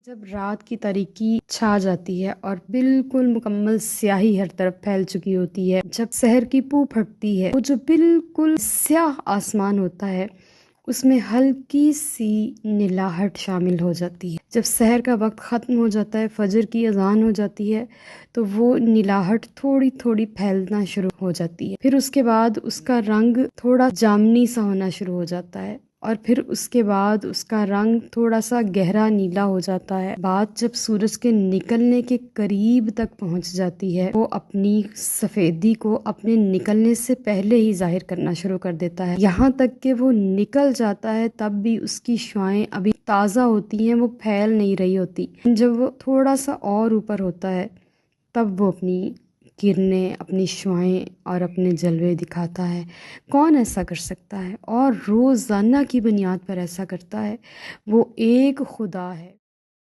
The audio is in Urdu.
جب رات کی تاریکی چھا جاتی ہے اور بالکل مکمل سیاہی ہر طرف پھیل چکی ہوتی ہے، جب سحر کی پو پھٹتی ہے، وہ جو بالکل سیاہ آسمان ہوتا ہے اس میں ہلکی سی نلاہٹ شامل ہو جاتی ہے۔ جب سحر کا وقت ختم ہو جاتا ہے، فجر کی اذان ہو جاتی ہے، تو وہ نلاہٹ تھوڑی تھوڑی پھیلنا شروع ہو جاتی ہے۔ پھر اس کے بعد اس کا رنگ تھوڑا جامنی سا ہونا شروع ہو جاتا ہے، اور پھر اس کے بعد اس کا رنگ تھوڑا سا گہرا نیلا ہو جاتا ہے۔ بات جب سورج کے نکلنے کے قریب تک پہنچ جاتی ہے، وہ اپنی سفیدی کو اپنے نکلنے سے پہلے ہی ظاہر کرنا شروع کر دیتا ہے، یہاں تک کہ وہ نکل جاتا ہے تب بھی اس کی شعاعیں ابھی تازہ ہوتی ہیں، وہ پھیل نہیں رہی ہوتی۔ جب وہ تھوڑا سا اور اوپر ہوتا ہے تب وہ اپنی کرنیں، اپنی شعاعیں اور اپنے جلوے دکھاتا ہے۔ کون ایسا کر سکتا ہے اور روزانہ کی بنیاد پر ایسا کرتا ہے؟ وہ ایک خدا ہے۔